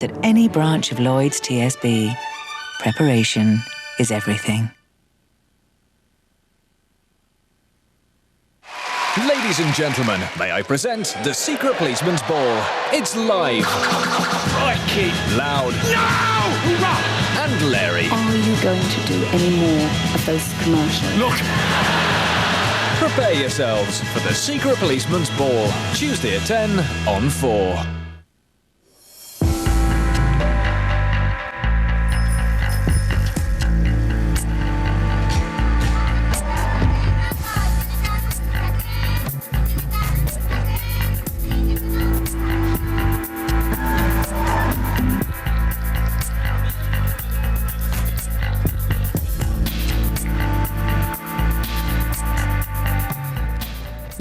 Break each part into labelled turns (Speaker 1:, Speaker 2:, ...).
Speaker 1: At any branch of Lloyds TSB, preparation is everything.
Speaker 2: Ladies and gentlemen, may I present the Secret Policeman's Ball. It's live, crikey, loud, no! And Larry.
Speaker 3: Are you going to do any more of those commercials?
Speaker 2: Look! Prepare yourselves for the Secret Policeman's Ball, Tuesday at 10 on 4.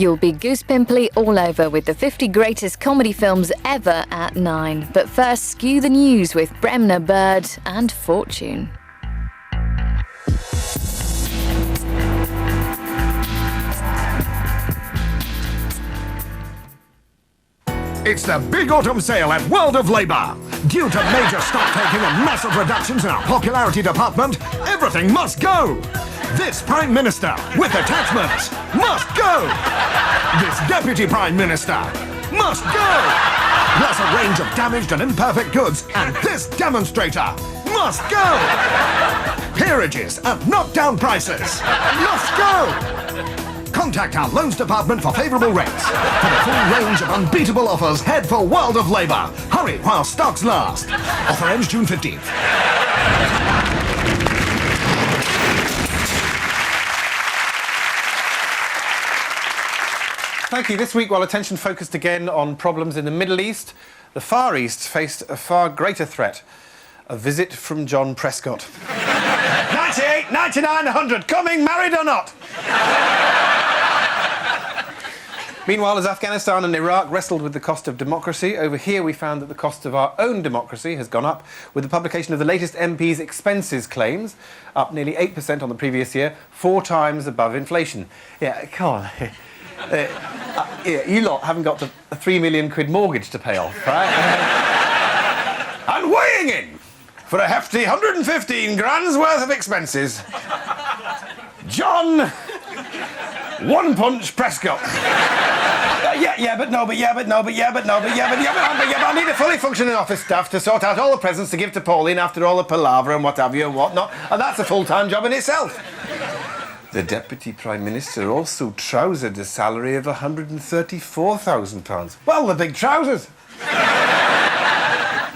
Speaker 4: You'll be goose pimply all over with the 50 greatest comedy films ever at 9. But first, skew the news with Bremner, Bird and Fortune.
Speaker 5: It's the big autumn sale at World of Labour. Due to major stock taking and massive reductions in our popularity department, everything must go. This Prime Minister, with attachments, must go. This Deputy Prime Minister must go. Plus a range of damaged and imperfect goods, and this demonstrator must go. Peerages at knockdown prices must go. Contact our loans department for favourable rates. For the full range of unbeatable offers, head for World of Labour. Hurry while stocks last. Offer ends June 15th.
Speaker 6: Thank you. This week, while attention focused again on problems in the Middle East, the Far East faced a far greater threat. A visit from John Prescott. 98, 99, 100, coming, married or not? Meanwhile, as Afghanistan and Iraq wrestled with the cost of democracy, over here we found that the cost of our own democracy has gone up with the publication of the latest MP's expenses claims, up nearly 8% on the previous year, 4 times above inflation. Yeah, come on. You lot haven't got a 3 million quid mortgage to pay off, right? And weighing in for a hefty 115 grand's worth of expenses, John One Punch Prescott. But I need a fully functioning office staff to sort out all the presents to give to Pauline after all the palaver and what have you and whatnot, and that's a full-time job in itself. The Deputy Prime Minister also trousered a salary of £134,000. Well, the big trousers!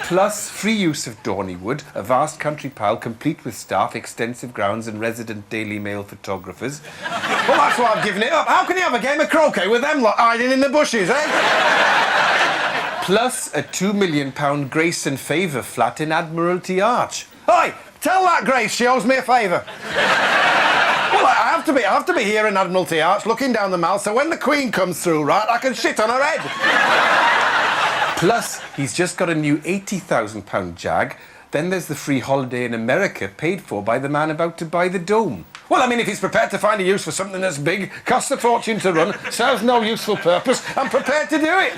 Speaker 6: Plus free use of Dorneywood, a vast country pile complete with staff, extensive grounds and resident Daily Mail photographers. Well, that's why I've given it up. How can you have a game of croquet with them lot hiding in the bushes, eh? Plus a £2 million Grace and Favour flat in Admiralty Arch. Oi, tell that Grace she owes me a favour. Well, I have to be here in Admiralty Arch looking down the Mall, so when the Queen comes through, right, I can shit on her head. Plus, he's just got a new £80,000 Jag. Then there's the free holiday in America paid for by the man about to buy the Dome. Well, I mean, if he's prepared to find a use for something that's big, costs a fortune to run, serves no useful purpose, I'm prepared to do it.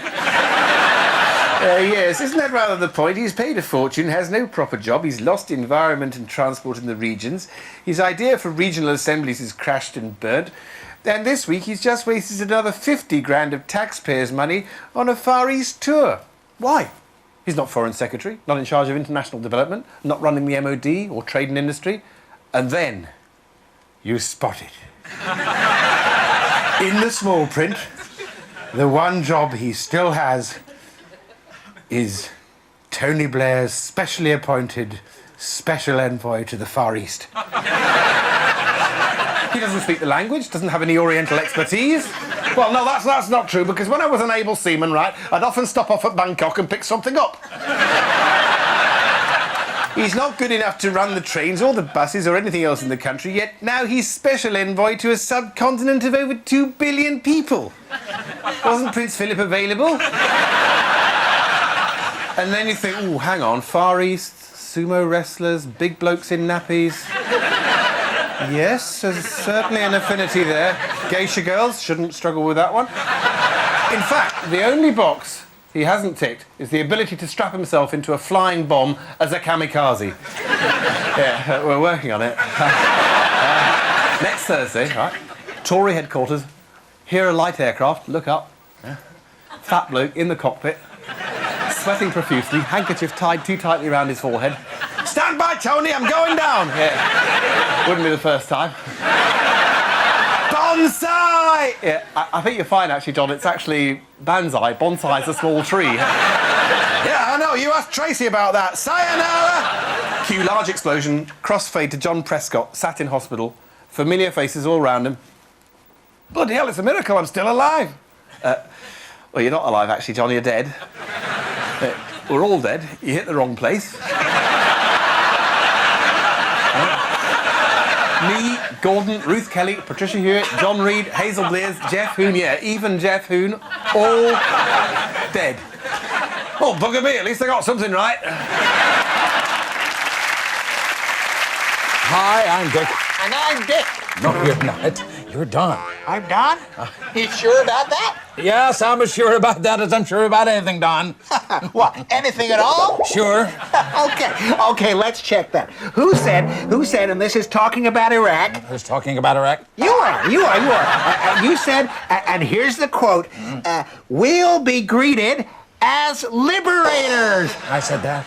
Speaker 6: Yes, isn't that rather the point? He's paid a fortune, has no proper job, he's lost environment and transport in the regions, his idea for regional assemblies is crashed and burnt, and this week he's just wasted another 50 grand of taxpayers' money on a Far East tour. Why? He's not Foreign Secretary, not in charge of international development, not running the MOD or trade and industry. And then you spot it. In the small print, the one job he still has is Tony Blair's specially appointed special envoy to the Far East. He doesn't speak the language, doesn't have any Oriental expertise. Well, no, that's not true, because when I was an able seaman, right, I'd often stop off at Bangkok and pick something up. He's not good enough to run the trains or the buses or anything else in the country, yet now he's special envoy to a subcontinent of over 2 billion people. Wasn't Prince Philip available? And then you think, ooh, hang on, Far East, sumo wrestlers, big blokes in nappies. Yes, there's certainly an affinity there. Geisha girls, shouldn't struggle with that one. In fact, the only box he hasn't ticked is the ability to strap himself into a flying bomb as a kamikaze. Yeah, we're working on it. Next Thursday, right? Tory headquarters. Hear a light aircraft, look up. Yeah. Fat bloke in the cockpit, sweating profusely, handkerchief tied too tightly around his forehead. Stand by, Tony, I'm going down. Yeah. Wouldn't be the first time. Bonsai! Yeah, I think you're fine, actually, John. It's actually bonsai. Bonsai is a small tree. Yeah, I know. You asked Tracy about that. Sayonara! Cue large explosion, crossfade to John Prescott, sat in hospital. Familiar faces all around him. Bloody hell, it's a miracle I'm still alive. Well, you're not alive, actually, John. You're dead. We're all dead. You hit the wrong place. Me, Gordon, Ruth Kelly, Patricia Hewitt, John Reed, Hazel Blears, Jeff Hoon, yeah, even Jeff Hoon, all dead. Oh, bugger me, at least I got something right.
Speaker 7: Hi, I'm Dick.
Speaker 8: And I'm Dick.
Speaker 7: No, you're not. You're Don.
Speaker 8: I'm Don? You sure about that?
Speaker 7: Yes, I'm as sure about that as I'm sure about anything, Don.
Speaker 8: What, anything at all?
Speaker 7: Sure.
Speaker 8: Okay, let's check that. Who said, and this is talking about Iraq?
Speaker 7: Who's talking about Iraq?
Speaker 8: You are. You said, and here's the quote, we'll be greeted as liberators.
Speaker 7: I said that.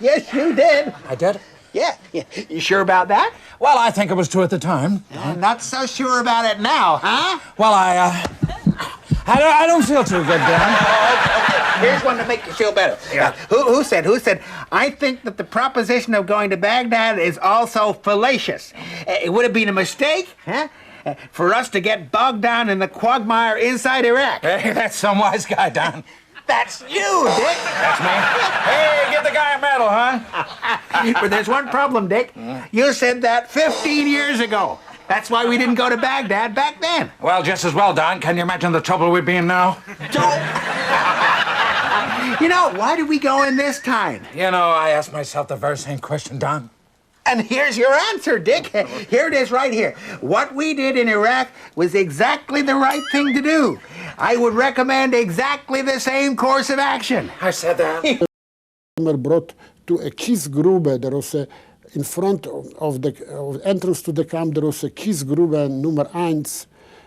Speaker 8: Yes, you did.
Speaker 7: I did?
Speaker 8: Yeah. You sure about that?
Speaker 7: Well, I think it was true at the time.
Speaker 8: Not so sure about it now, huh?
Speaker 7: Well, I don't feel too good, Don.
Speaker 8: Okay. Here's one to make you feel better.
Speaker 7: Yeah.
Speaker 8: Who said, I think that the proposition of going to Baghdad is also fallacious. It would have been a mistake, huh? For us to get bogged down in the quagmire inside Iraq.
Speaker 7: Hey, that's some wise guy, Don.
Speaker 8: That's you, Dick.
Speaker 7: That's me. Hey, give the guy a medal, huh?
Speaker 8: But there's one problem, Dick. You said that 15 years ago. That's why we didn't go to Baghdad back then.
Speaker 7: Well, just as well, Don. Can you imagine the trouble we'd be in now?
Speaker 8: You know, why did we go in this time?
Speaker 7: You know, I asked myself the very same question, Don.
Speaker 8: And here's your answer, Dick. Here it is right here. What we did in Iraq was exactly the right thing to do. I would recommend exactly the same course of action.
Speaker 7: I said that.
Speaker 9: Were brought to a Kiesgrube. There was a, in front of the entrance to the camp, there was a Kiesgrube number 1,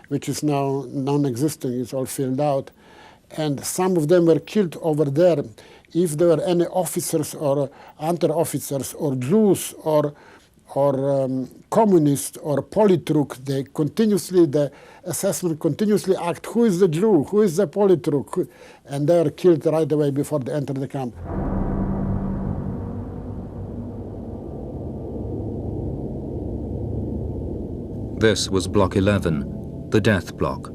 Speaker 9: which is now non-existent. It's all filled out. And some of them were killed over there. If there were any officers or under-officers or Jews or communists or politruk, the assessment continuously asked, who is the Jew, who is the politruk? And they were killed right away before they entered the camp.
Speaker 10: This was Block 11, the death block.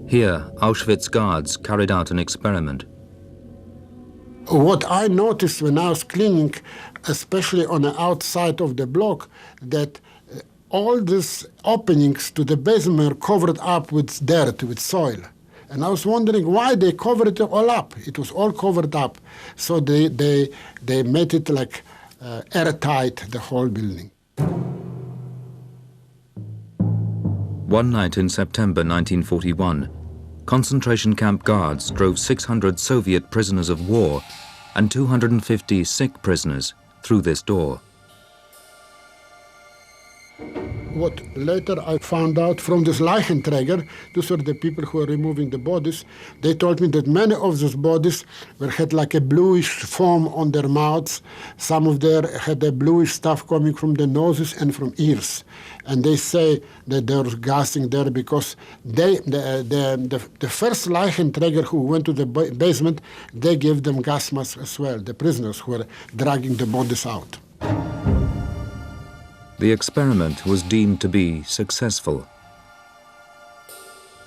Speaker 10: Here, Auschwitz guards carried out an experiment.
Speaker 9: What I noticed when I was cleaning, especially on the outside of the block, that all these openings to the basement were covered up with dirt, with soil. And I was wondering why they covered it all up. It was all covered up. So they made it like airtight, the whole building.
Speaker 10: One night in September 1941, concentration camp guards drove 600 Soviet prisoners of war and 250 sick prisoners through this door.
Speaker 9: What later I found out from this Leichenträger, those were the people who were removing the bodies, they told me that many of those bodies had like a bluish foam on their mouths. Some of them had a bluish stuff coming from the noses and from ears. And they say that they were gassing there because the first Leichenträger who went to the basement, they gave them gas masks as well, the prisoners who were dragging the bodies out.
Speaker 10: The experiment was deemed to be successful.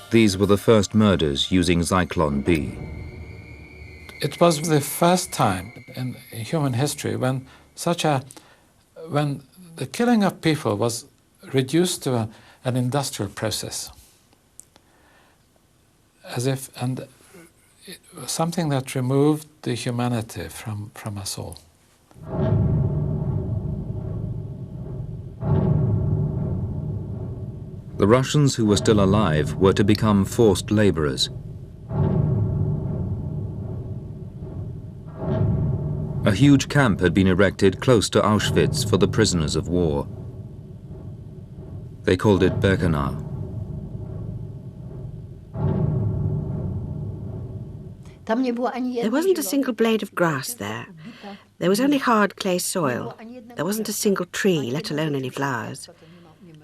Speaker 10: These were the first murders using Zyklon B.
Speaker 11: It was the first time in human history when the killing of people was reduced to an industrial process, and it was something that removed the humanity from us all.
Speaker 10: The Russians who were still alive were to become forced laborers. A huge camp had been erected close to Auschwitz for the prisoners of war. They called it Birkenau.
Speaker 12: There wasn't a single blade of grass there. There was only hard clay soil. There wasn't a single tree, let alone any flowers.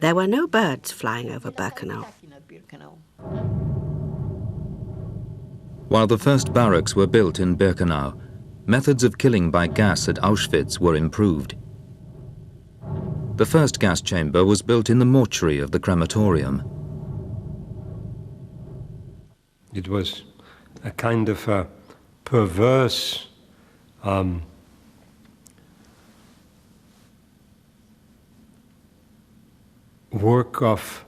Speaker 12: There were no birds flying over Birkenau.
Speaker 10: While the first barracks were built in Birkenau, methods of killing by gas at Auschwitz were improved. The first gas chamber was built in the mortuary of the crematorium.
Speaker 13: It was a kind of a perverse work of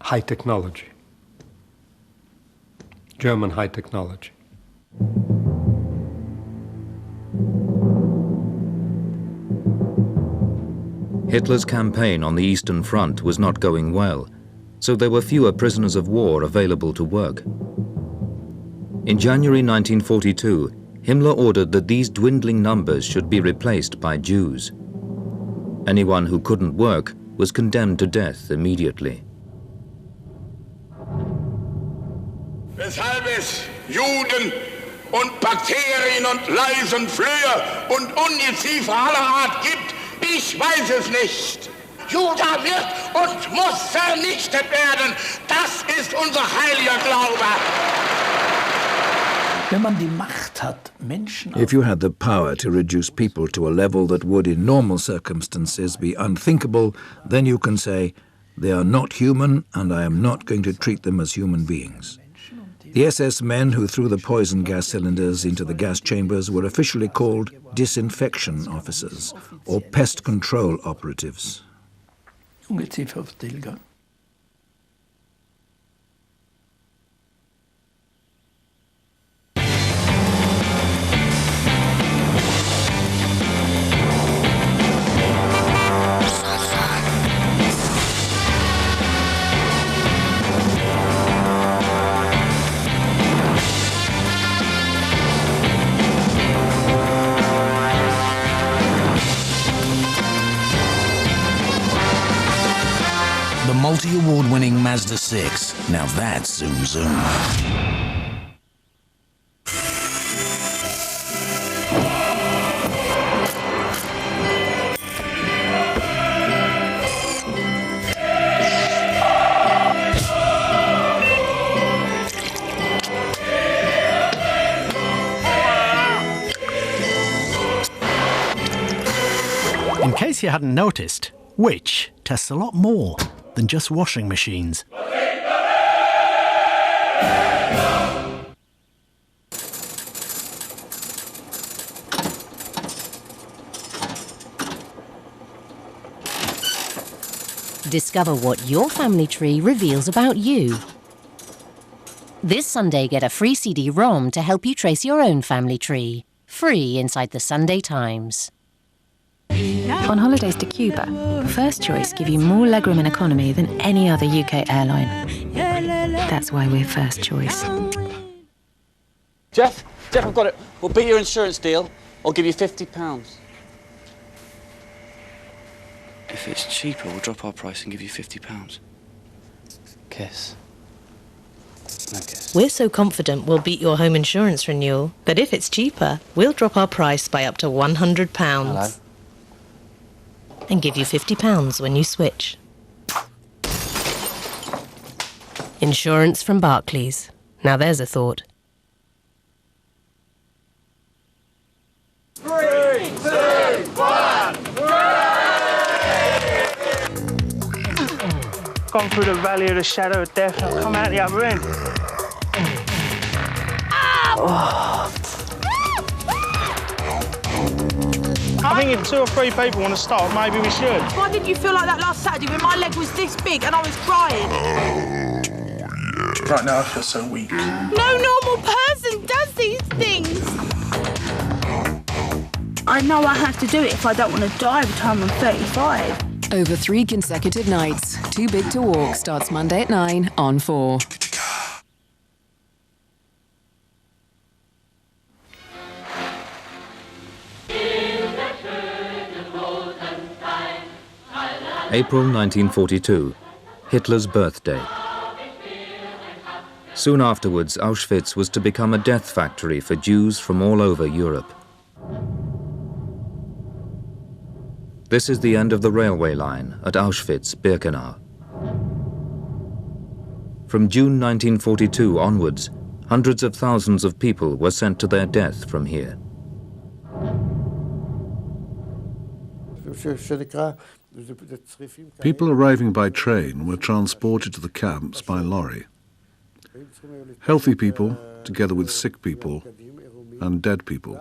Speaker 13: high technology, German high technology.
Speaker 10: Hitler's campaign on the Eastern Front was not going well, so there were fewer prisoners of war available to work. In January 1942, Himmler ordered that these dwindling numbers should be replaced by Jews. Anyone who couldn't work was condemned to death immediately.
Speaker 14: Weshalb es Juden und Bakterien und Läuse und Flöhe und Ungeziefer aller Art gibt, ich weiß es nicht. Juda wird und muss vernichtet werden. Das ist unser heiliger Glaube.
Speaker 15: If you had the power to reduce people to a level that would in normal circumstances be unthinkable, then you can say, they are not human and I am not going to treat them as human beings. The SS men who threw the poison gas cylinders into the gas chambers were officially called disinfection officers or pest control operatives.
Speaker 16: The multi-award-winning Mazda 6. Now that's Zoom Zoom.
Speaker 17: In case you hadn't noticed, which tests a lot more than just washing machines.
Speaker 18: Discover what your family tree reveals about you. This Sunday, get a free CD-ROM to help you trace your own family tree. Free inside the Sunday Times.
Speaker 19: On holidays to Cuba, First Choice give you more legroom in economy than any other UK airline. That's why we're First Choice.
Speaker 20: Jeff, I've got it. We'll beat your insurance deal. I'll give you £50.
Speaker 21: If it's cheaper, we'll drop our price and give you £50.
Speaker 20: Kiss. No kiss.
Speaker 22: We're so confident we'll beat your home insurance renewal that if it's cheaper, we'll drop our price by up to £100.
Speaker 20: Hello?
Speaker 22: And give you £50 when you switch.
Speaker 18: Insurance from Barclays. Now there's a thought.
Speaker 14: 3, 2, 1,
Speaker 23: Gone through the valley of the shadow of death and I've come out the other end. I think if 2 or 3 people want to start, maybe we should.
Speaker 24: Why didn't you feel like that last Saturday when my leg was this big and I was crying?
Speaker 25: Right now I feel so weak.
Speaker 24: No normal person does these things. I know I have to do it if I don't want to die by the time I'm 35.
Speaker 26: Over 3 consecutive nights, Too Big to Walk starts Monday at 9 on 4.
Speaker 10: April 1942, Hitler's birthday. Soon afterwards, Auschwitz was to become a death factory for Jews from all over Europe. This is the end of the railway line at Auschwitz-Birkenau. From June 1942 onwards, hundreds of thousands of people were sent to their death from here.
Speaker 1: People arriving by train were transported to the camps by lorry. Healthy people, together with sick people and dead people.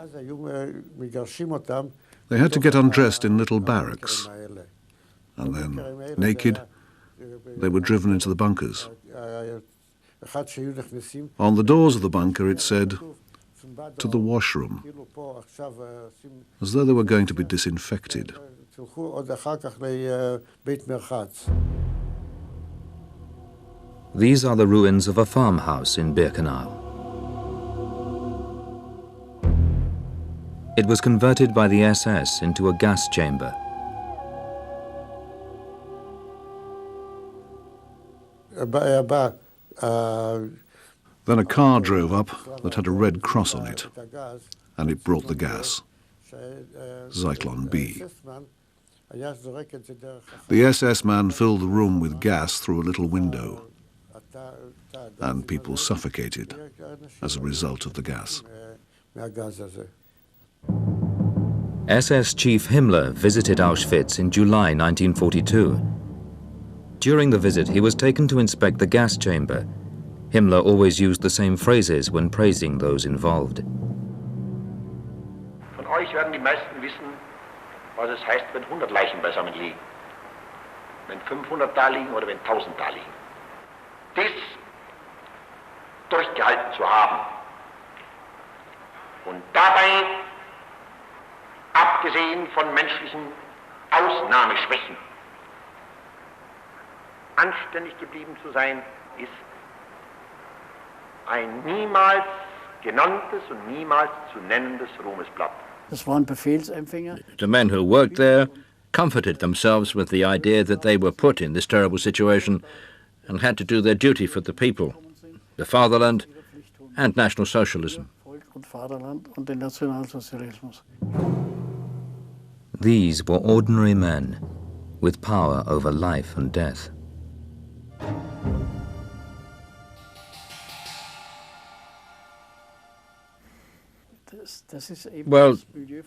Speaker 1: They had to get undressed in little barracks, and then, naked, they were driven into the bunkers. On the doors of the bunker it said, "To the washroom," as though they were going to be disinfected.
Speaker 10: These are the ruins of a farmhouse in Birkenau. It was converted by the SS into a gas chamber.
Speaker 1: Then a car drove up that had a red cross on it, and it brought the gas, Zyklon B. The SS man filled the room with gas through a little window, and people suffocated as a result of the gas.
Speaker 10: SS Chief Himmler visited Auschwitz in July 1942. During the visit, he was taken to inspect the gas chamber. Himmler always used the same phrases when praising those involved.
Speaker 2: Von euch werden die meisten wissen, was es heißt, wenn 100 Leichen beisammen liegen. Wenn 500 da liegen oder wenn 1000 da liegen. Dies durchgehalten zu haben. Und dabei, abgesehen von menschlichen Ausnahmeschwächen, anständig geblieben zu sein, ist ein niemals genanntes und niemals zu nennendes Ruhmesblatt.
Speaker 3: The men who worked there comforted themselves with the idea that they were put in this terrible situation and had to do their duty for the people, the fatherland, and National Socialism.
Speaker 10: These were ordinary men with power over life and death.
Speaker 3: Well,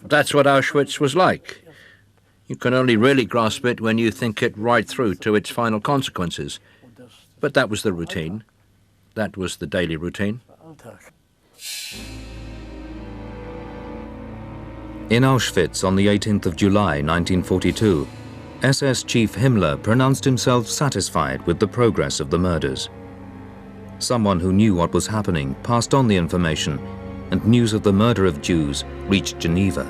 Speaker 3: that's what Auschwitz was like. You can only really grasp it when you think it right through to its final consequences. But that was the routine. That was the daily routine.
Speaker 10: In Auschwitz on the 18th of July 1942, SS Chief Himmler pronounced himself satisfied with the progress of the murders. Someone who knew what was happening passed on the information, and news of the murder of Jews reached Geneva.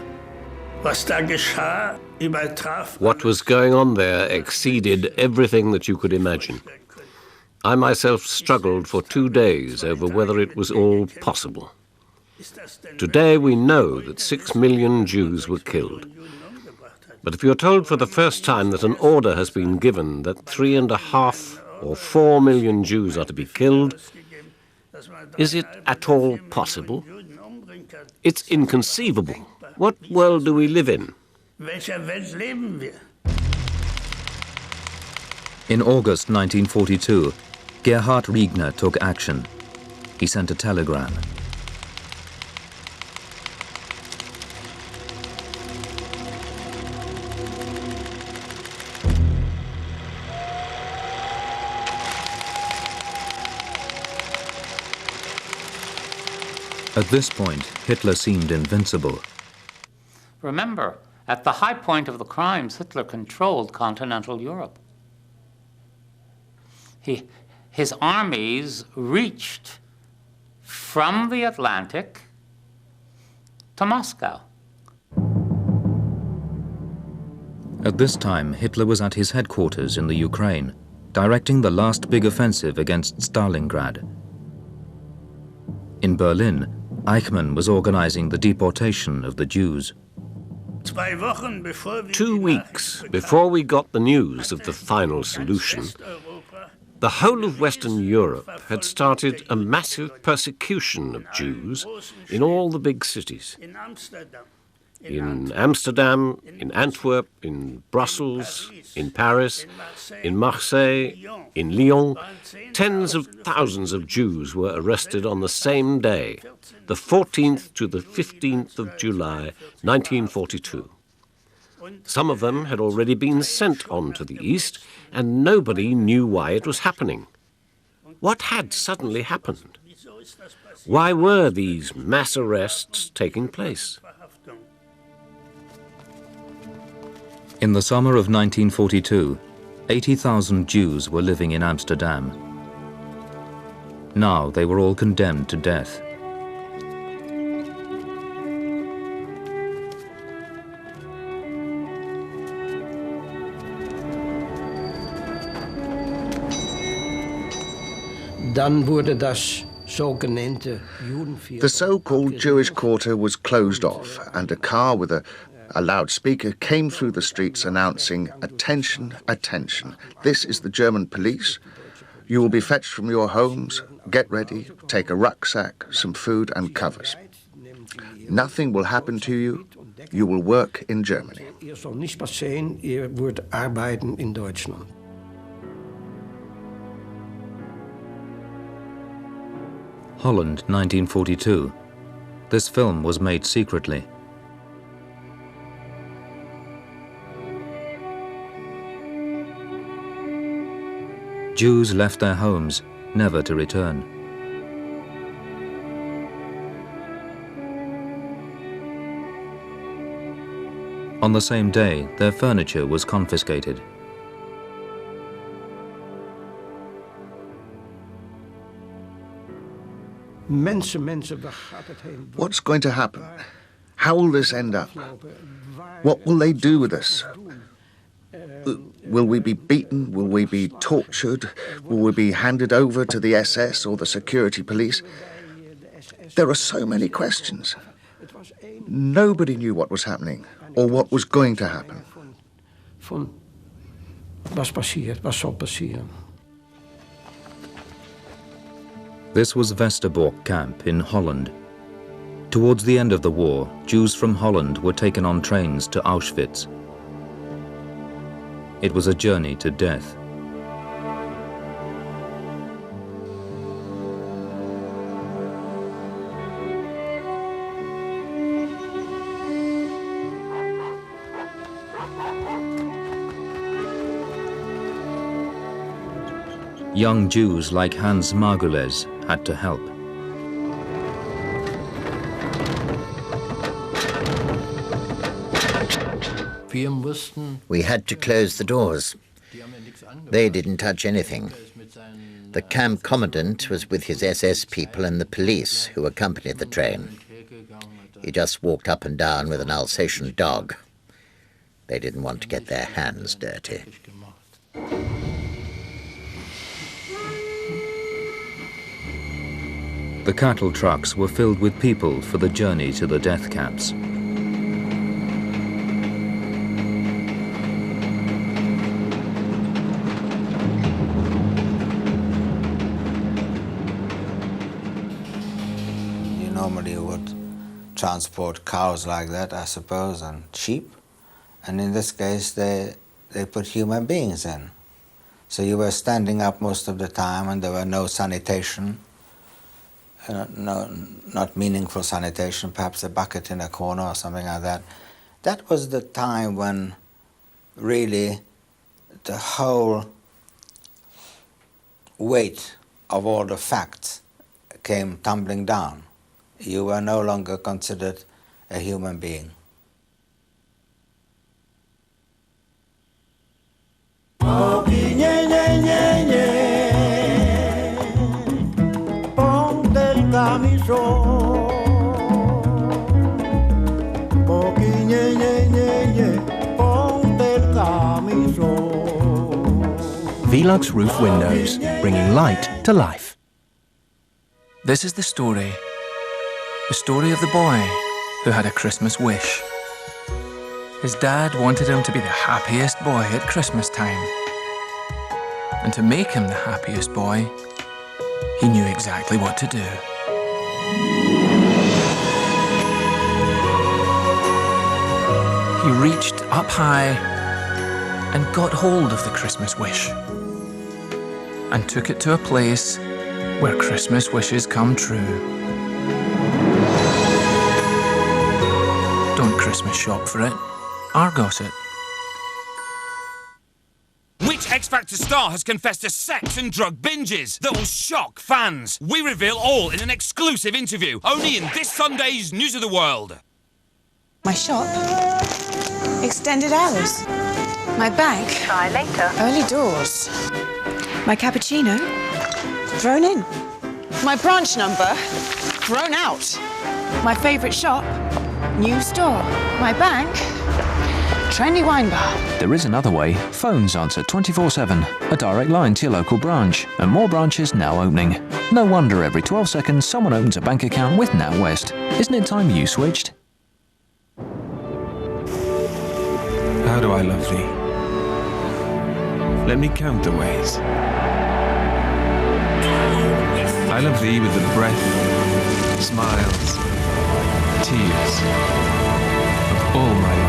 Speaker 4: What was going on there exceeded everything that you could imagine. I myself struggled for 2 days over whether it was all possible. Today we know that 6 million Jews were killed. But if you're told for the first time that an order has been given that 3.5 or 4 million Jews are to be killed, is it at all possible? It's inconceivable. What world do we live in?
Speaker 10: In August 1942, Gerhard Riegner took action. He sent a telegram. At this point, Hitler seemed invincible.
Speaker 5: Remember, at the high point of the crimes, Hitler controlled continental Europe. His armies reached from the Atlantic to Moscow.
Speaker 10: At this time, Hitler was at his headquarters in the Ukraine, directing the last big offensive against Stalingrad. In Berlin, Eichmann was organizing the deportation of the Jews.
Speaker 4: 2 weeks before we got the news of the final solution, the whole of Western Europe had started a massive persecution of Jews in all the big cities. In Amsterdam, in Antwerp, in Brussels, in Paris, in Marseille, in Lyon, tens of thousands of Jews were arrested on the same day, the 14th to the 15th of July, 1942. Some of them had already been sent on to the east, and nobody knew why it was happening. What had suddenly happened? Why were these mass arrests taking place?
Speaker 10: In the summer of 1942, 80,000 Jews were living in Amsterdam. Now they were all condemned to death.
Speaker 6: The so-called Jewish quarter was closed off, and a car with a loudspeaker came through the streets announcing, "Attention, attention, this is the German police. You will be fetched from your homes. Get ready, take a rucksack, some food and covers. Nothing will happen to you. You will work in Germany."
Speaker 10: Holland, 1942. This film was made secretly. Jews left their homes, never to return. On the same day, their furniture was confiscated.
Speaker 6: What's going to happen? How will this end up? What will they do with us? Will we be beaten? Will we be tortured? Will we be handed over to the SS or the security police? There are so many questions. Nobody knew what was happening or what was going to happen.
Speaker 10: This was Westerbork camp in Holland. Towards the end of the war, Jews from Holland were taken on trains to Auschwitz. It was a journey to death. Young Jews like Hans Margules had to help.
Speaker 7: We had to close the doors. They didn't touch anything. The camp commandant was with his SS people and the police who accompanied the train. He just walked up and down with an Alsatian dog. They didn't want to get their hands dirty.
Speaker 10: The cattle trucks were filled with people for the journey to the death camps.
Speaker 8: Normally would transport cows like that, I suppose, and sheep. And in this case, they put human beings in. So you were standing up most of the time, and there were no sanitation, not meaningful sanitation, perhaps a bucket in a corner or something like that. That was the time when really the whole weight of all the facts came tumbling down. You were no longer considered a human being.
Speaker 9: Velux roof windows, bringing light to life.
Speaker 11: This is the story of the boy who had a Christmas wish. His dad wanted him to be the happiest boy at Christmas time. And to make him the happiest boy, he knew exactly what to do. He reached up high and got hold of the Christmas wish and took it to a place where Christmas wishes come true. Don't Christmas shop for it. Argos it.
Speaker 12: Which X Factor star has confessed to sex and drug binges that will shock fans? We reveal all in an exclusive interview, only in this Sunday's News of the World.
Speaker 13: My shop. Extended hours. My bank.
Speaker 15: Try later.
Speaker 13: Early doors. My cappuccino. Thrown in. My branch number. Thrown out. My favourite shop. New store. My bank. Trendy wine bar.
Speaker 11: There is another way. Phones answer 24/7. A direct line to your local branch. And more branches now opening. No wonder every 12 seconds someone opens a bank account with NatWest. Isn't it time you switched?
Speaker 16: How do I love thee? Let me count the ways. I love thee with the breath, smiles, tears of all my life.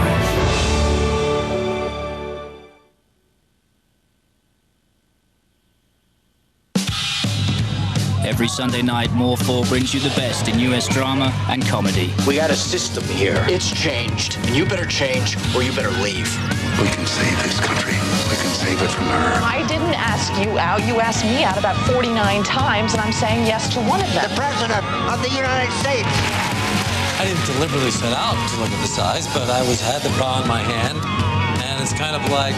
Speaker 17: Every Sunday night, More 4 brings you the best in US drama and comedy.
Speaker 25: We got a system here. It's changed. And you better change or you better leave.
Speaker 27: We can save this country. We can save it from her.
Speaker 15: I didn't ask you out. You asked me out about 49 times, and I'm saying yes to one of them.
Speaker 25: The President of the United States.
Speaker 28: I didn't deliberately set out to look at the size, but I had the bra in my hand. And it's kind of like,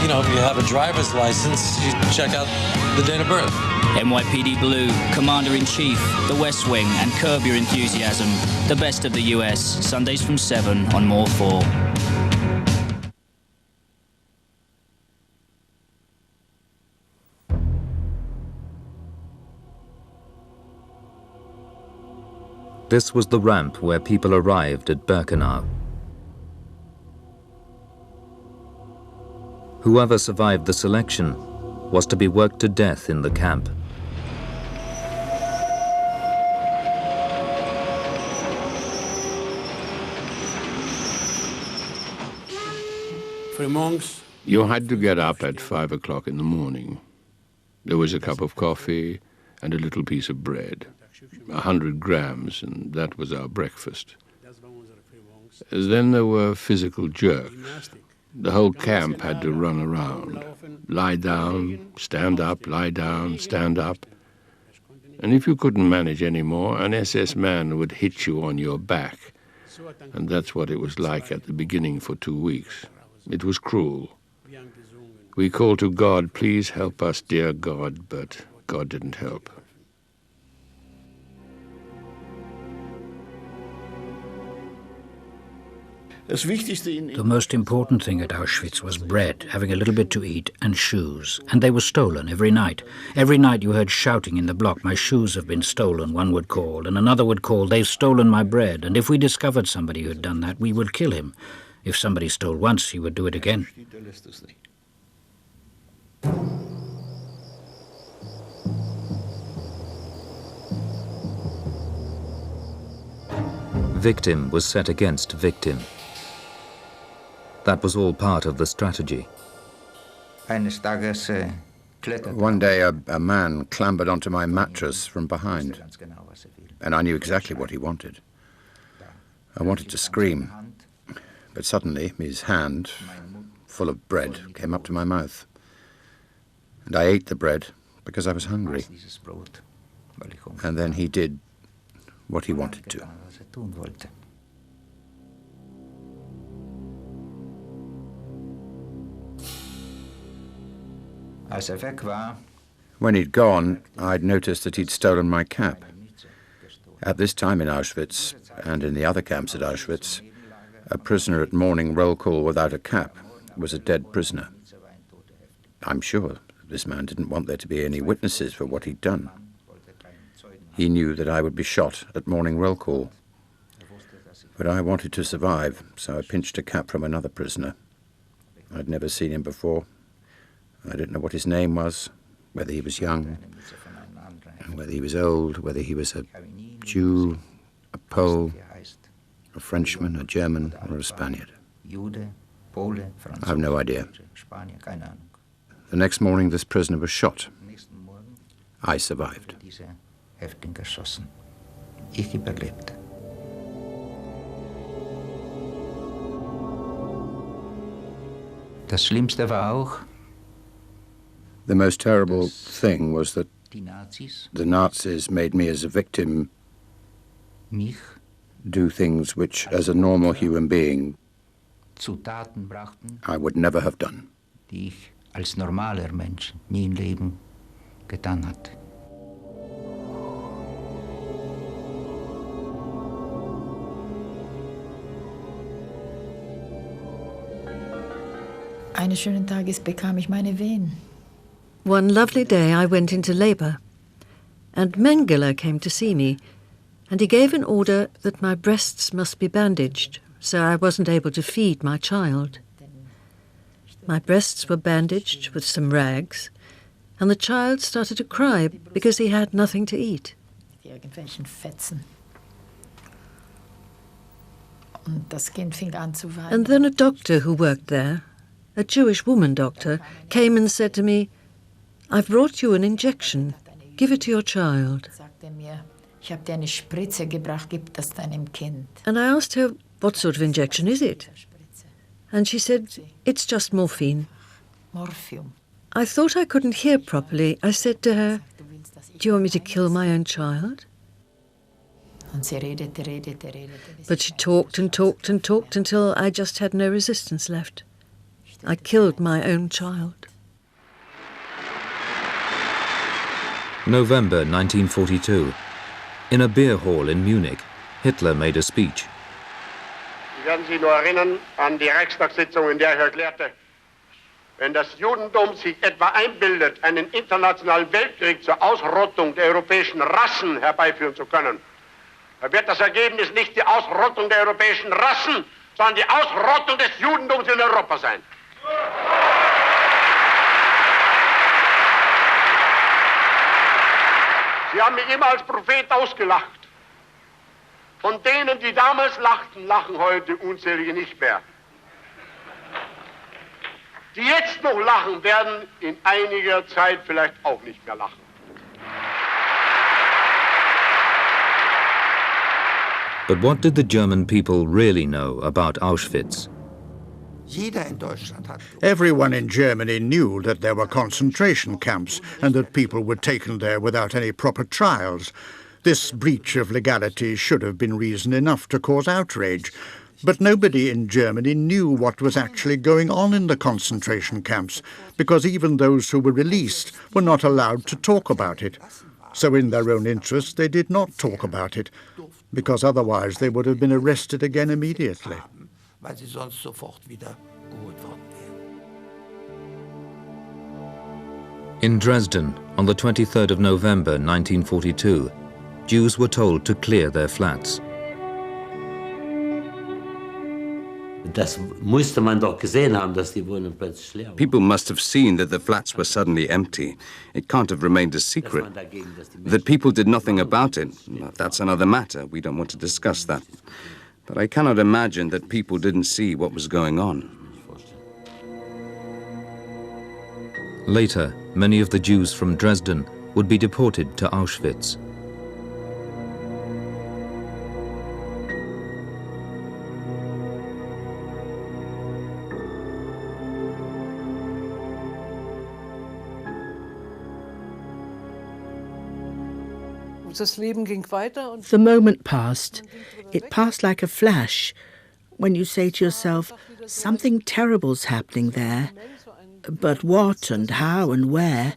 Speaker 28: you know, if you have a driver's license, you check out the date of birth.
Speaker 17: NYPD Blue, Commander-in-Chief, The West Wing, and Curb Your Enthusiasm. The best of the US, Sundays from 7 on More 4.
Speaker 10: This was the ramp where people arrived at Birkenau. Whoever survived the selection was to be worked to death in the camp.
Speaker 29: You had to get up at 5 o'clock in the morning. There was a cup of coffee and a little piece of bread, 100 grams, and that was our breakfast. Then there were physical jerks. The whole camp had to run around, lie down, stand up, lie down, stand up. And if you couldn't manage any more, an SS man would hit you on your back. And that's what it was like at the beginning for 2 weeks. It was cruel. We called to God, please help us, dear God, but God didn't help.
Speaker 30: The most important thing at Auschwitz was bread, having a little bit to eat, and shoes. And they were stolen every night. Every night you heard shouting in the block, my shoes have been stolen, one would call. And another would call, they've stolen my bread. And if we discovered somebody who had done that, we would kill him. If somebody stole once, he would do it again.
Speaker 10: Victim was set against victim. That was all part of the strategy.
Speaker 31: One day a man clambered onto my mattress from behind, and I knew exactly what he wanted. I wanted to scream, but suddenly his hand, full of bread, came up to my mouth. And I ate the bread because I was hungry. And then he did what he wanted to. When he'd gone, I'd noticed that he'd stolen my cap. At this time in Auschwitz, and in the other camps at Auschwitz, a prisoner at morning roll call without a cap was a dead prisoner. I'm sure this man didn't want there to be any witnesses for what he'd done. He knew that I would be shot at morning roll call. But I wanted to survive, so I pinched a cap from another prisoner. I'd never seen him before. I didn't know what his name was, whether he was young, whether he was old, whether he was a Jew, a Pole, a Frenchman, a German, or a Spaniard. I have no idea. The next morning, this prisoner was shot. I survived. The most terrible thing was that the Nazis made me as a victim do things which, as a normal human being, I would never have done.
Speaker 1: Als normaler Mensch nie im Leben getan hat.
Speaker 2: Eines schönen Tages bekam ich meine Wehen.
Speaker 14: One lovely day I went into labour, and Mengele came to see me, and he gave an order that my breasts must be bandaged, so I wasn't able to feed my child. My breasts were bandaged with some rags, and the child started to cry because he had nothing to eat.
Speaker 2: Irgendwelchen Fetzen. Und das Kind fing an zu weinen.
Speaker 14: And then a doctor who worked there, a Jewish woman doctor, came and said to me, "I've brought you an injection. Give it to your child."
Speaker 2: Ich habe dir eine Spritze gebracht, gib das deinem Kind.
Speaker 14: And I asked her, "What sort of injection is it?" And she said, "It's just morphine."
Speaker 2: Morphium.
Speaker 14: I thought I couldn't hear properly. I said to her, "Do you want me to kill my own child?"
Speaker 2: Und sie redete.
Speaker 14: But she talked and talked and talked until I just had no resistance left. I killed my own child.
Speaker 10: November 1942. In a beer hall in Munich, Hitler made a speech.
Speaker 18: Sie werden sich nur erinnern an die Reichstagssitzung, in der ich erklärte, wenn das Judentum sich etwa einbildet, einen internationalen Weltkrieg zur Ausrottung der europäischen Rassen herbeiführen zu können, dann wird das Ergebnis nicht die Ausrottung der europäischen Rassen, sondern die Ausrottung des Judentums in Europa sein. Sie haben mich immer als Prophet ausgelacht. Von denen, die damals lachten, lachen heute unzählige nicht mehr. Die jetzt noch lachen, werden in einiger Zeit vielleicht auch nicht mehr lachen.
Speaker 10: But what did the German people really know about Auschwitz?
Speaker 19: Everyone in Germany knew that there were concentration camps and that people were taken there without any proper trials. This breach of legality should have been reason enough to cause outrage. But nobody in Germany knew what was actually going on in the concentration camps, because even those who were released were not allowed to talk about it. So in their own interest, they did not talk about it, because otherwise they would have been arrested again immediately.
Speaker 10: In Dresden, on the 23rd of November 1942, Jews were told to clear their flats.
Speaker 20: People must have seen that the flats were suddenly empty. It can't have remained a secret. That people did nothing about it, that's another matter. We don't want to discuss that. But I cannot imagine that people didn't see what was going on.
Speaker 10: Later, many of the Jews from Dresden would be deported to Auschwitz.
Speaker 21: The moment passed. It passed like a flash. When you say to yourself, something terrible's happening there, but what and how and where,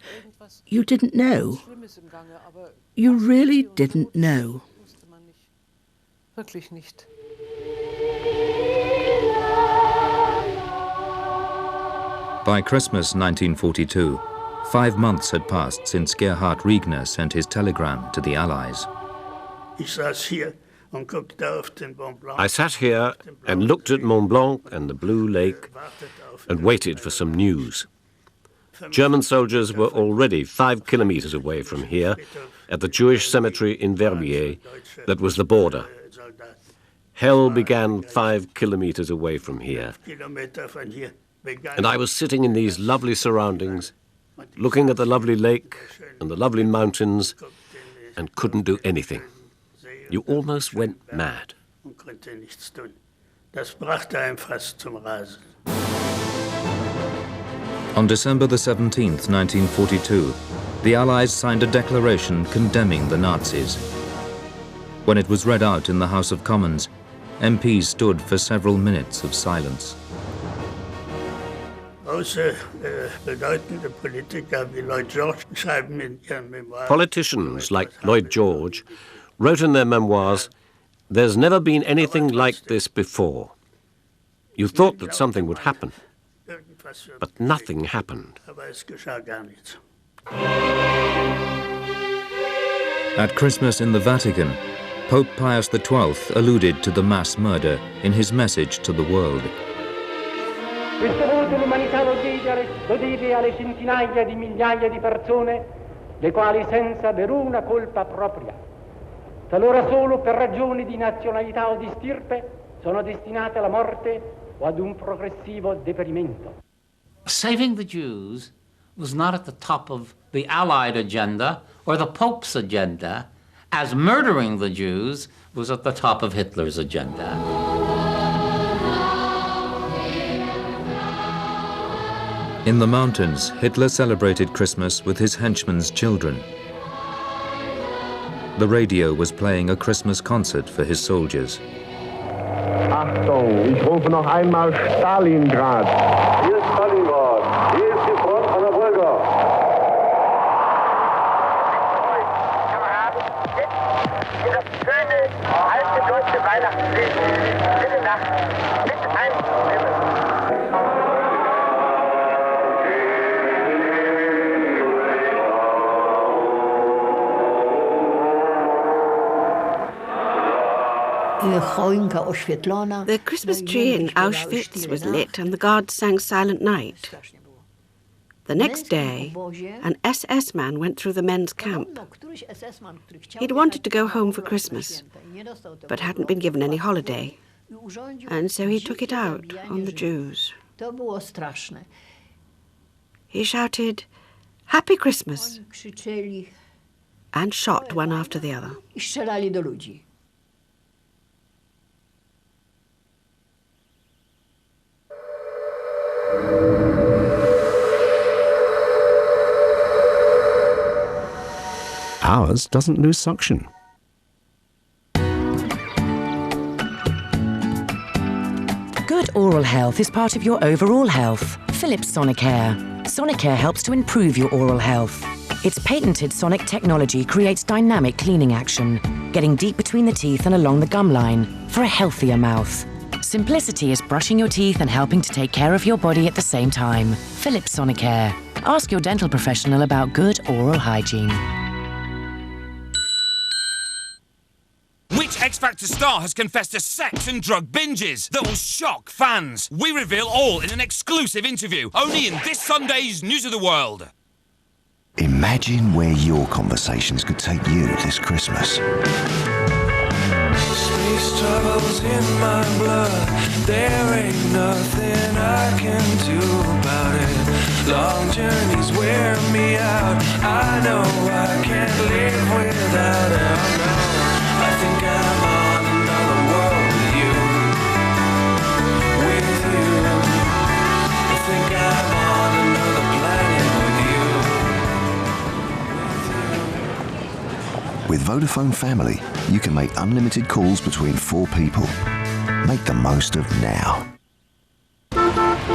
Speaker 21: you didn't know. You really didn't know.
Speaker 10: By Christmas 1942, 5 months had passed since Gerhard Riegner sent his telegram to the Allies.
Speaker 22: Ich saß hier
Speaker 3: I sat here and looked at Mont Blanc and the Blue Lake and waited for some news. German soldiers were already 5 kilometers away from here, at the Jewish cemetery in Verbier, that was the border. Hell began 5 kilometers away from here. And I was sitting in these lovely surroundings, looking at the lovely lake and the lovely mountains, and couldn't do anything. You almost went mad.
Speaker 10: On December the 17th, 1942, the Allies signed a declaration condemning the Nazis. When it was read out in the House of Commons, MPs stood for several minutes of silence.
Speaker 3: Politicians like Lloyd George wrote in their memoirs, "There's never been anything like this before." You thought that something would happen, but nothing happened.
Speaker 10: At Christmas in the Vatican, Pope Pius XII alluded to the mass murder in his message to the world.
Speaker 4: Questo voto l'umanità lo deve alle centinaia di migliaia di persone, le quali senza veruna colpa propria, talora solo per ragioni di nazionalità o di stirpe, sono destinate alla morte o ad un progressivo deperimento.
Speaker 5: Saving the Jews was not at the top of the Allied agenda or the Pope's agenda, as murdering the Jews was at the top of Hitler's agenda.
Speaker 10: In the mountains, Hitler celebrated Christmas with his henchmen's children. The radio was playing a Christmas concert for his soldiers.
Speaker 6: Achtung, ich rufe noch einmal Stalingrad. Hier ist Stalingrad. Hier ist die Front an der Wolga. Das schöne, alte deutsche Weihnachtslied. Bitte Nacht mit Einstimmen.
Speaker 7: The Christmas tree in Auschwitz was lit and the guards sang Silent Night. The next day, an SS man went through the men's camp. He'd wanted to go home for Christmas, but hadn't been given any holiday, and so he took it out on the Jews. He shouted, "Happy Christmas," and shot one after the other.
Speaker 8: Ours doesn't lose suction.
Speaker 9: Good oral health is part of your overall health. Philips Sonicare. Sonicare helps to improve your oral health. Its patented sonic technology creates dynamic cleaning action, getting deep between the teeth and along the gum line for a healthier mouth. Simplicity is brushing your teeth and helping to take care of your body at the same time. Philips Sonicare. Ask your dental professional about good oral hygiene.
Speaker 12: Which X Factor star has confessed to sex and drug binges that will shock fans? We reveal all in an exclusive interview, only in this Sunday's News of the World.
Speaker 22: Imagine where your conversations could take you this Christmas.
Speaker 23: Space travel's in my blood. There ain't nothing I can do about it. Long journeys wear me out. I know I can't live without it. Oh no, I think I'm on another world with you. With you. I think I'm on another planet with you.
Speaker 22: With Vodafone Family, you can make unlimited calls between 4 people. Make the most of now.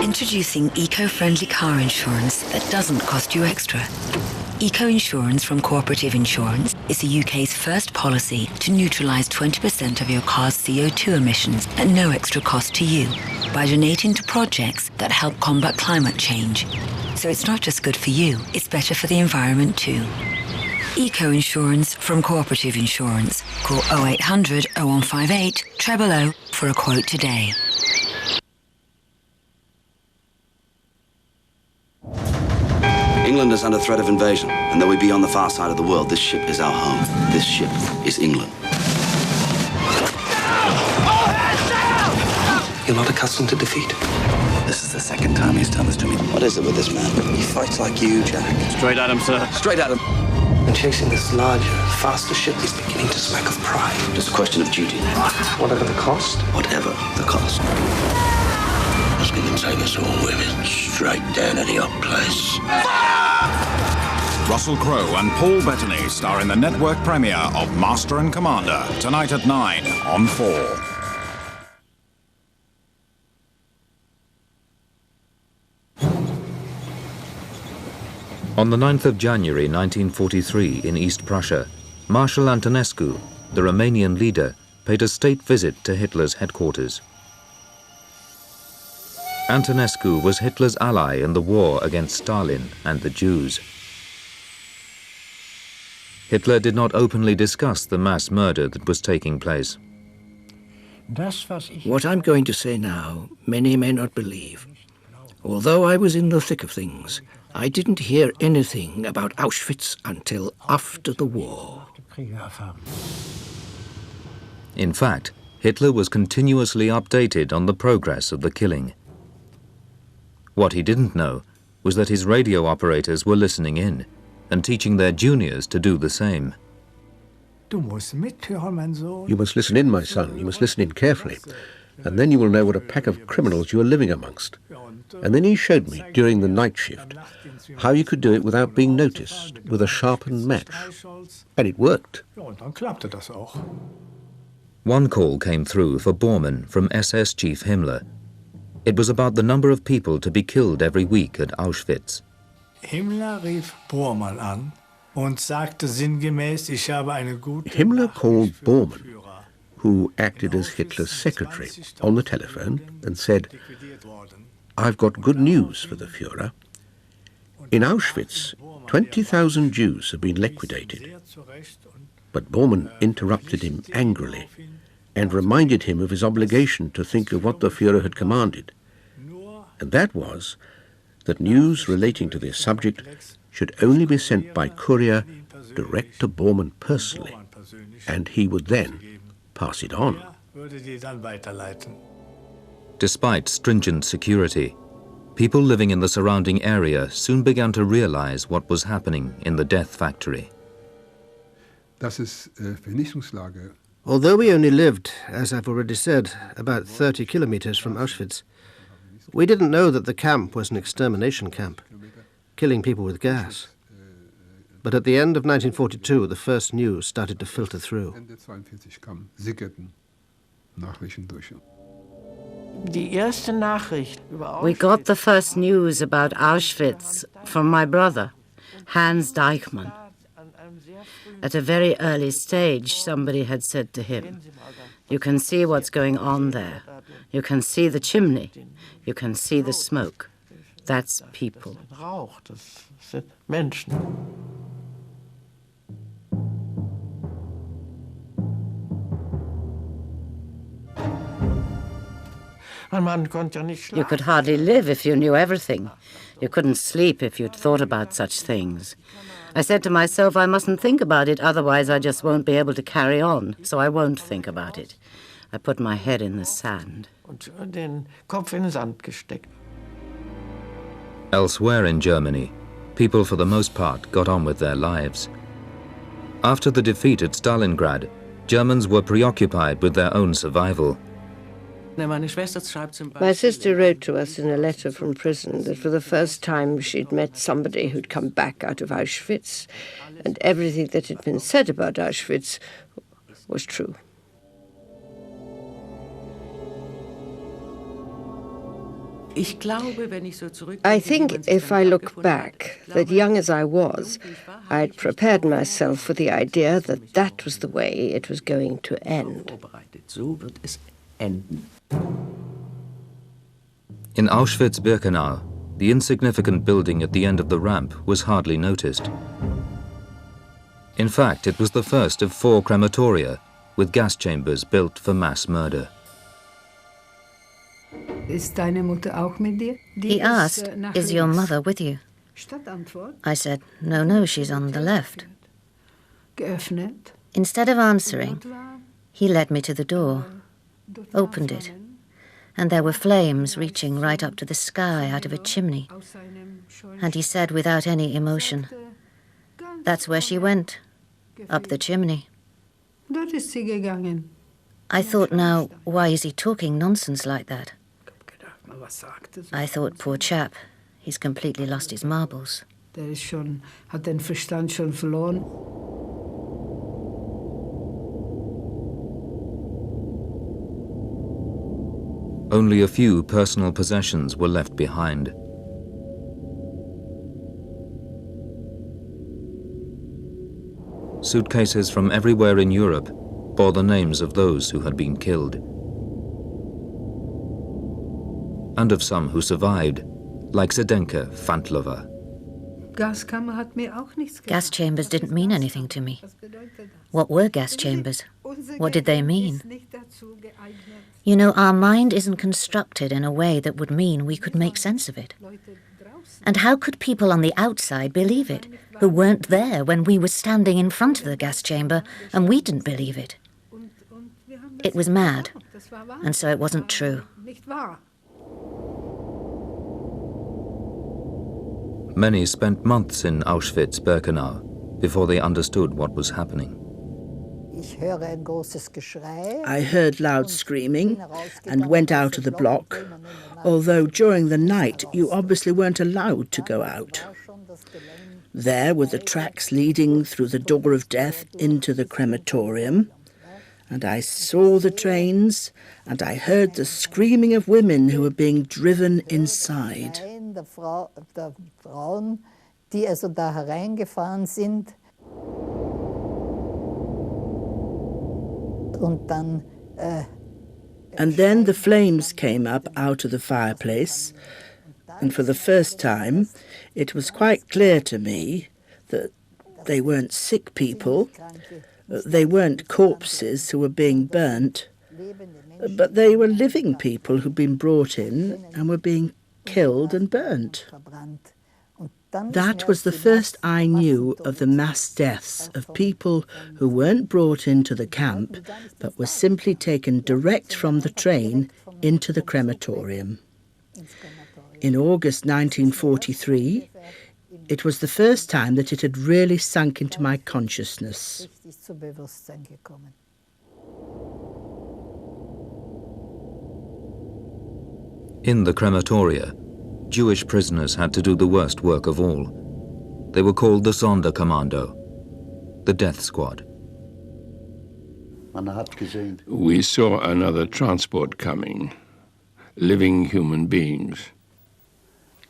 Speaker 24: Introducing eco-friendly car insurance that doesn't cost you extra. Eco-insurance from Cooperative Insurance is the UK's first policy to neutralise 20% of your car's CO2 emissions at no extra cost to you by donating to projects that help combat climate change. So it's not just good for you, it's better for the environment too. Eco-insurance from Cooperative Insurance. Call 0800 0158 000 for a quote today.
Speaker 11: England is under threat of invasion, and though we be on the far side of the world, this ship is our home. This ship is England. You're not accustomed to defeat. This is the second time he's done this to me. What is it with this man? He fights like you, Jack.
Speaker 3: Straight at him, sir.
Speaker 11: Straight at him. And chasing this larger, faster ship, he's beginning to smack of pride. Just a question of duty. Whatever the cost? Whatever the cost.
Speaker 13: It's going to take us all with it, straight down to the hot place.
Speaker 15: Russell Crowe and Paul Bettany star in the network premiere of Master and Commander, tonight at 9 on 4.
Speaker 10: On the 9th of January 1943 in East Prussia, Marshal Antonescu, the Romanian leader, paid a state visit to Hitler's headquarters. Antonescu was Hitler's ally in the war against Stalin and the Jews. Hitler did not openly discuss the mass murder that was taking place.
Speaker 21: What I'm going to say now, many may not believe. Although I was in the thick of things, I didn't hear anything about Auschwitz until after the war.
Speaker 10: In fact, Hitler was continuously updated on the progress of the killing. What he didn't know was that his radio operators were listening in and teaching their juniors to do the same.
Speaker 16: You must listen in, my son. You must listen in carefully. And then you will know what a pack of criminals you are living amongst. And then he showed me, during the night shift, how you could do it without being noticed, with a sharpened match. And it worked.
Speaker 10: One call came through for Bormann from SS Chief Himmler. It was about the number of people to be killed every week at Auschwitz.
Speaker 16: Himmler rief Bormann an und sagte sinngemäß, ich habe eine gute Himmler called Bormann, who acted as Hitler's secretary, on the telephone and said, "I've got good news for the Führer. In Auschwitz, 20,000 Jews have been liquidated." But Bormann interrupted him angrily and reminded him of his obligation to think of what the Führer had commanded. And that was that news relating to this subject should only be sent by courier direct to Bormann personally, and he would then pass it on.
Speaker 10: Despite stringent security, people living in the surrounding area soon began to realize what was happening in the death factory.
Speaker 17: Although we only lived, as I've already said, about 30 kilometers from Auschwitz, we didn't know that the camp was an extermination camp, killing people with gas. But at the end of 1942, the first news started to filter through.
Speaker 21: We got the first news about Auschwitz from my brother, Hans Deichmann. At a very early stage, somebody had said to him, "You can see what's going on there. You can see the chimney. You can see the smoke. That's people." You could hardly live if you knew everything. You couldn't sleep if you'd thought about such things. I said to myself, I mustn't think about it, otherwise I just won't be able to carry on, so I won't think about it. I put my head in the sand.
Speaker 10: Elsewhere in Germany, people for the most part got on with their lives. After the defeat at Stalingrad, Germans were preoccupied with their own survival.
Speaker 7: My sister wrote to us in a letter from prison that for the first time she'd met somebody who'd come back out of Auschwitz, and everything that had been said about Auschwitz was true. I think if I look back, that young as I was, I'd prepared myself for the idea that that was the way it was going to end.
Speaker 10: In Auschwitz-Birkenau, the insignificant building at the end of the ramp was hardly noticed. In fact, it was the first of 4 crematoria with gas chambers built for mass murder.
Speaker 1: He asked, "Is your mother with you?" I said, No, she's on the left." Instead of answering, he led me to the door, opened it, and there were flames reaching right up to the sky out of a chimney. And he said without any emotion, "That's where she went, up the chimney." I thought, now, why is he talking nonsense like that? I thought, poor chap, he's completely lost his marbles.
Speaker 21: Hat den Verstand schon verloren.
Speaker 10: Only a few personal possessions were left behind. Suitcases from everywhere in Europe bore the names of those who had been killed, and of some who survived, like Zdenka Fantlova.
Speaker 1: Gas chambers didn't mean anything to me. What were gas chambers? What did they mean? You know, our mind isn't constructed in a way that would mean we could make sense of it. And how could people on the outside believe it, who weren't there when we were standing in front of the gas chamber and we didn't believe it? It was mad, and so it wasn't true.
Speaker 10: Many spent months in Auschwitz-Birkenau before they understood what was happening.
Speaker 21: I heard loud screaming and went out of the block, although during the night you obviously weren't allowed to go out. There were the tracks leading through the door of death into the crematorium, and I saw the trains, and I heard the screaming of women who were being driven inside. And then the flames came up out of the fireplace, and for the first time it was quite clear to me that they weren't sick people, they weren't corpses who were being burnt, but they were living people who'd been brought in and were being killed and burnt. That was the first I knew of the mass deaths of people who weren't brought into the camp, but were simply taken direct from the train into the crematorium. In August 1943, it was the first time that it had really sunk into my consciousness.
Speaker 10: In the crematoria, Jewish prisoners had to do the worst work of all. They were called the Sonderkommando, the death squad.
Speaker 2: We saw another transport coming, living human beings,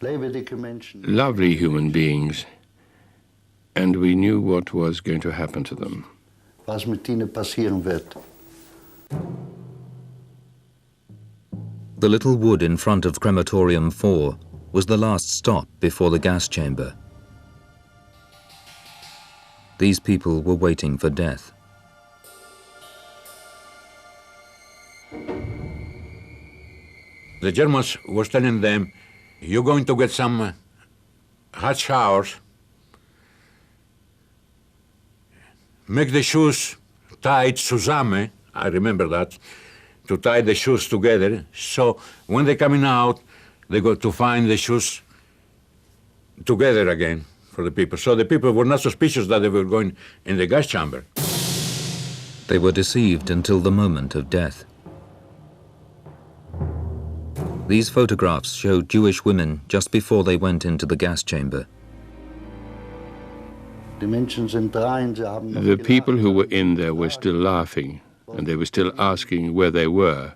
Speaker 2: lovely human beings, and we knew what was going to happen to them.
Speaker 10: The little wood in front of Crematorium 4 was the last stop before the gas chamber. These people were waiting for death.
Speaker 14: The Germans were telling them, "You're going to get some hot showers, make the shoes tied zusammen," I remember that, to tie the shoes together, so when they're coming out, they got to find the shoes together again for the people. So the people were not suspicious that they were going in the gas chamber.
Speaker 10: They were deceived until the moment of death. These photographs showed Jewish women just before they went into the gas chamber.
Speaker 2: The people who were in there were still laughing, and they were still asking where they were.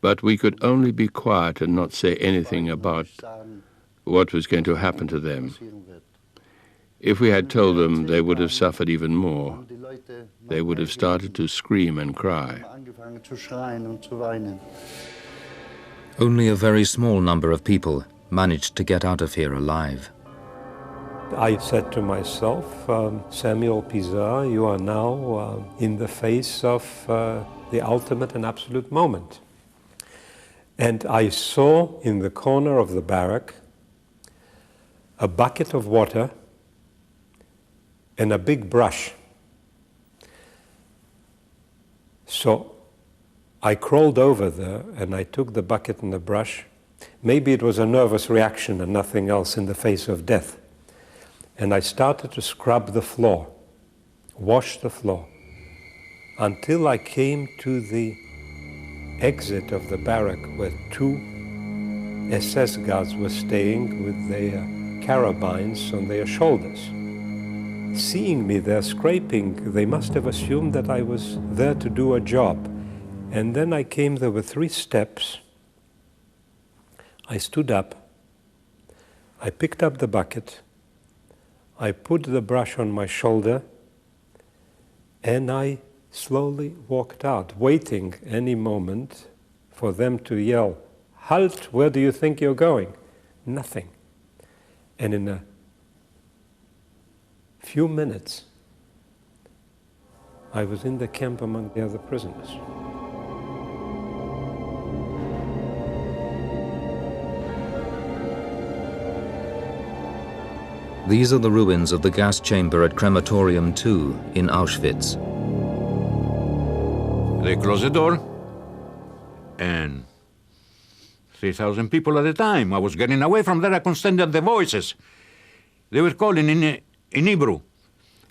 Speaker 2: But we could only be quiet and not say anything about what was going to happen to them. If we had told them, they would have suffered even more. They would have started to scream and cry.
Speaker 10: Only a very small number of people managed to get out of here alive.
Speaker 4: I said to myself, Samuel Pizarro, you are now in the face of the ultimate and absolute moment. And I saw in the corner of the barrack a bucket of water and a big brush. So I crawled over there and I took the bucket and the brush. Maybe it was a nervous reaction and nothing else in the face of death. And I started to scrub the floor, wash the floor, until I came to the exit of the barrack where 2 SS guards were staying with their carabines on their shoulders. Seeing me there scraping, they must have assumed that I was there to do a job. And then I came, there were 3 steps. I stood up, I picked up the bucket, I put the brush on my shoulder, and I slowly walked out, waiting any moment for them to yell, "Halt, where do you think you're going?" Nothing. And in a few minutes, I was in the camp among the other prisoners.
Speaker 10: These are the ruins of the gas chamber at Crematorium 2 in Auschwitz.
Speaker 14: They closed the door, and 3,000 people at a time. I was getting away from there. I couldn't stand the voices. They were calling in Hebrew,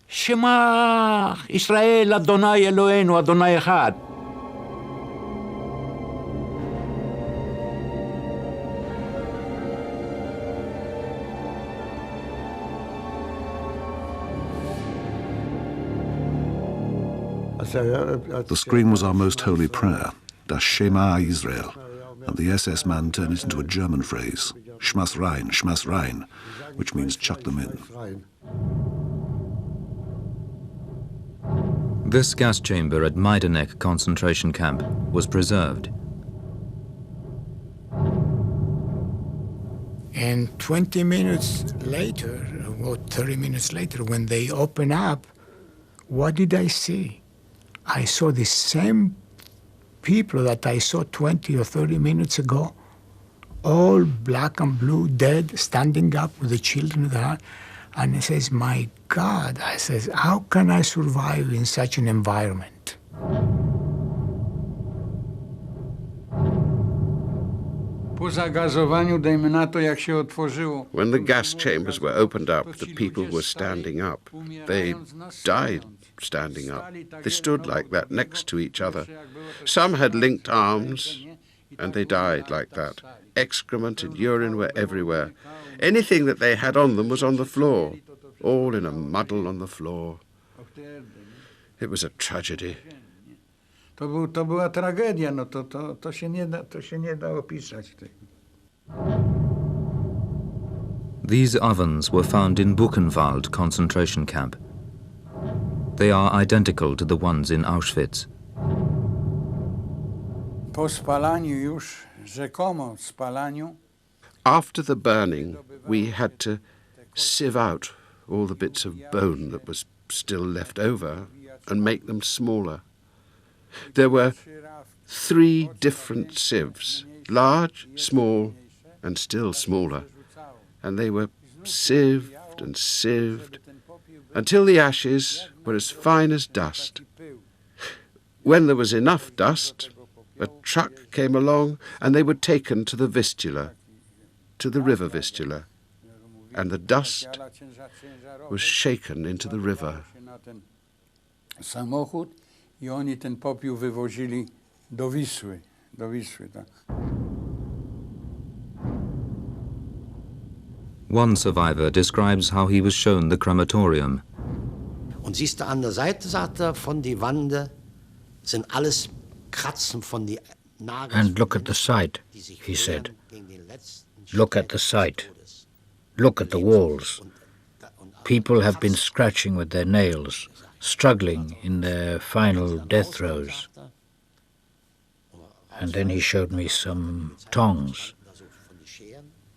Speaker 14: Shema Israel Adonai Eloheinu Adonai Echad.
Speaker 22: The scream was our most holy prayer, Das Shema Israel, and the SS man turned it into a German phrase, Schmaß rein, which means chuck them in.
Speaker 10: This gas chamber at Majdanek concentration camp was preserved.
Speaker 18: And 20 minutes later, or 30 minutes later, when they open up, what did I see? I saw the same people that I saw 20 or 30 minutes ago, all black and blue, dead, standing up with the children there. And I says, my God, I says, how can I survive in such an environment?
Speaker 14: When
Speaker 19: the gas chambers were opened up, the people were standing up. They died standing up. They stood like that next to each other. Some had linked arms, and they died like that. Excrement and urine were everywhere. Anything that they had on them was on the floor, all in a muddle on the floor. It was a tragedy.
Speaker 14: była tragedia, no to się nie da opisać.
Speaker 10: These ovens were found in Buchenwald concentration camp. They are identical to the ones in Auschwitz.
Speaker 14: Po spalaniu już, rzekomo spalaniu.
Speaker 19: After the burning, we had to sieve out all the bits of bone that was still left over and make them smaller. There were 3 different sieves, large, small, and still smaller, and they were sieved and sieved until the ashes were as fine as dust. When there was enough dust, a truck came along and they were taken to the Vistula, to the river Vistula, and the dust was shaken into the river.
Speaker 14: Samochód i oni ten popiół wywozili do Wisły, tak.
Speaker 10: One survivor describes how he was shown the crematorium.
Speaker 11: Und siehst du an der Seite, sagt von die Wände sind alles Kratzen von die Nagel.
Speaker 20: And look at the site, he said. Look at the site. Look at the walls. People have been scratching with their nails, struggling in their final death throes. And then he showed me some tongs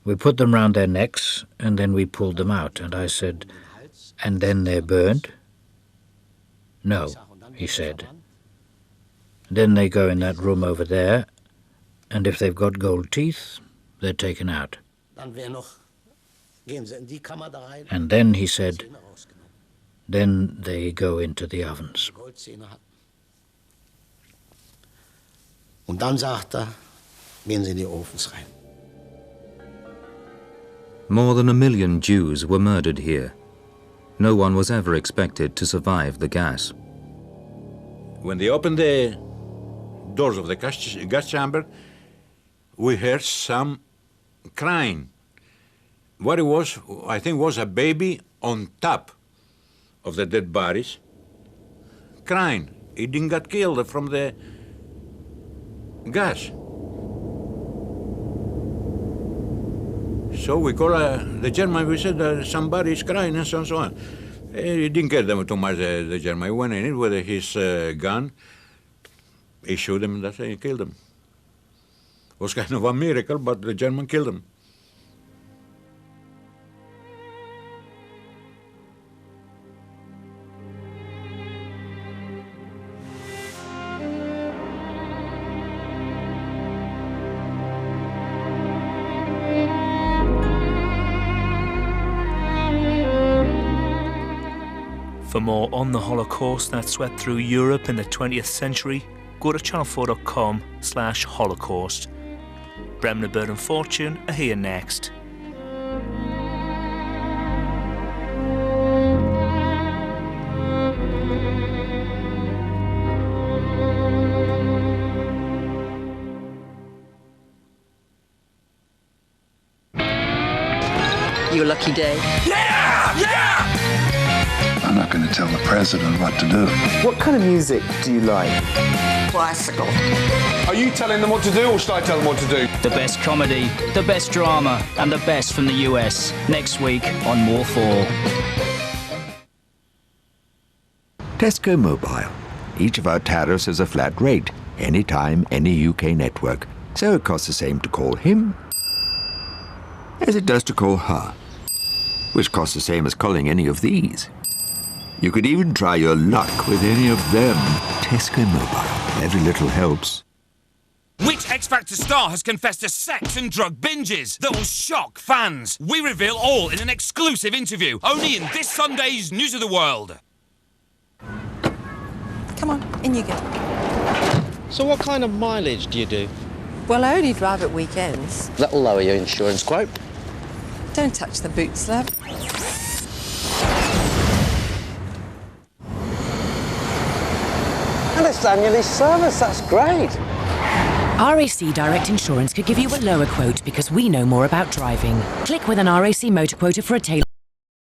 Speaker 20: We put them round their necks, and then we pulled them out. And I said, and then they're burned? No, he said. Then they go in that room over there, and if they've got gold teeth, they're taken out. And then, he said, then they go into the ovens.
Speaker 11: Und dann sagt gehen Sie in die Ofens rein.
Speaker 10: More than 1 million Jews were murdered here. No one was ever expected to survive the gas.
Speaker 14: When they opened the doors of the gas chamber, we heard some crying. What it was, I think, was a baby on top of the dead bodies, crying. He didn't get killed from the gas. So we called the German, we said somebody is crying and so on. He didn't care them too much, the German. He went in with his gun, he shot him, and that's it, he killed him. It was kind of a miracle, but the German killed him.
Speaker 5: For more on the Holocaust that swept through Europe in the 20th century, go to channel4.com/Holocaust. Bremner, Bird and Fortune are here next.
Speaker 6: Your lucky day.
Speaker 8: Yeah! Yeah!
Speaker 22: I'm not going to tell the president what to do.
Speaker 9: What kind of music do you like?
Speaker 6: Classical.
Speaker 8: Are you telling them what to do, or should I tell them what to do?
Speaker 25: The best comedy, the best drama, and the best from the US. Next week on More 4.
Speaker 26: Tesco Mobile. Each of our tariffs has a flat rate, anytime, any UK network. So it costs the same to call him as it does to call her, which costs the same as calling any of these. You could even try your luck with any of them. Tesco Mobile. Every little helps.
Speaker 12: Which X Factor star has confessed to sex and drug binges that will shock fans? We reveal all in an exclusive interview, only in this Sunday's News of the World.
Speaker 27: Come on, in you go.
Speaker 28: So what kind of mileage do you do?
Speaker 27: Well, I only drive at weekends.
Speaker 28: That'll lower your insurance quote.
Speaker 27: Don't touch the boots, love.
Speaker 28: And it's annually service, that's great.
Speaker 29: RAC Direct Insurance could give you a lower quote because we know more about driving. Click with an RAC motor quota for a tailor.